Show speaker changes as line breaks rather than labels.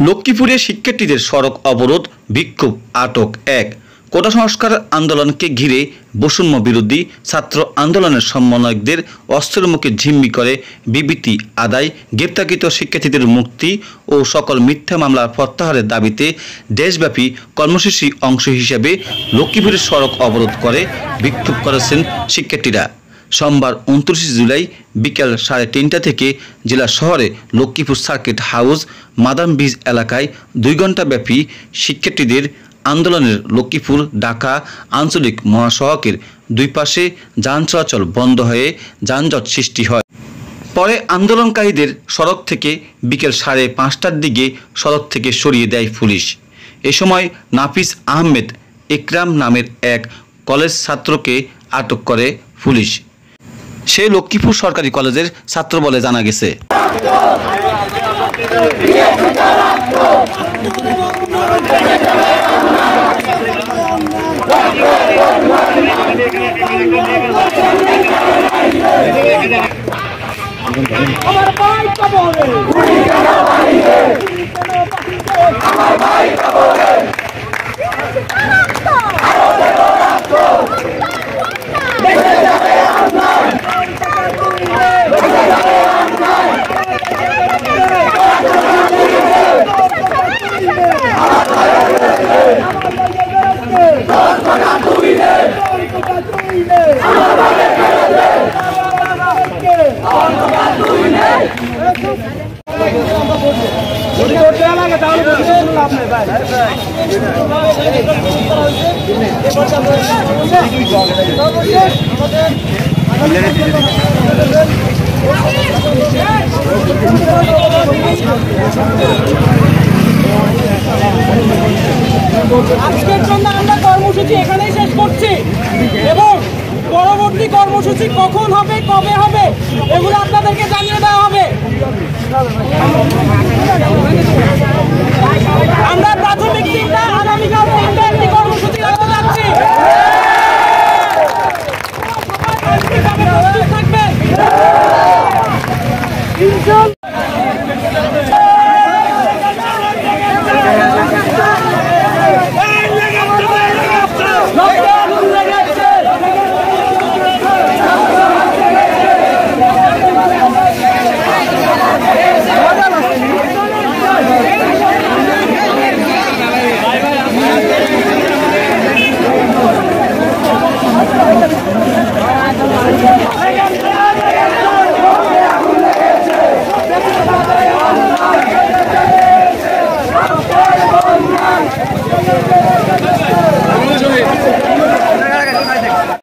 লক্ষ্মীপুরে শিক্ষার্থীদের সড়ক অবরোধ, বিক্ষোভ, আটক এক। কোটা সংস্কার আন্দোলনকে ঘিরে বৈষম্য বিরোধী ছাত্র আন্দোলনের সমন্বয়কদের অস্ত্রের মুখে জিম্মি করে বিবৃতি আদায়, গ্রেপ্তারকৃত শিক্ষার্থীদের মুক্তি ও সকল মিথ্যা মামলা প্রত্যাহারের দাবিতে দেশব্যাপী কর্মসূচির অংশ হিসেবে লক্ষ্মীপুরের সড়ক অবরোধ করে বিক্ষোভ করেছেন শিক্ষার্থীরা। সোমবার 29 জুলাই বিকেল 3:30 থেকে জেলা শহরে Lakshmipur circuit house, Madam Bridge এলাকায় 2 ঘণ্টাব্যাপী শিক্ষার্থীদের আন্দোলনের লক্ষ্মীপুর ঢাকা আঞ্চলিক মহাসড়কের দুই পাশে যান চলাচল বন্ধ হয়ে যানজট সৃষ্টি হয়। পরে আন্দোলনকারীদের সড়ক থেকে বিকেল 5:30টার দিকে সড়ক থেকে সরিয়ে দেয় পুলিশ। এ সময় নাফিস আহমেদ একরাম নামের এক কলেজ ছাত্রকে আটক করে পুলিশ। সে লক্ষ্মীপুর সরকারি কলেজের ছাত্র বলে জানা গেছে।
আজকের জন্য আমরা কর্মসূচি এখানেই শেষ করছি এবং পরবর্তী কর্মসূচি কখন হবে, কবে হবে, এগুলো আপনাদেরকে জানিয়ে দেওয়া হবে। আমরা প্রাথমিক চিন্তা আগামীকাল একটি কর্মসূচি করতে যাচ্ছি। থাকবেন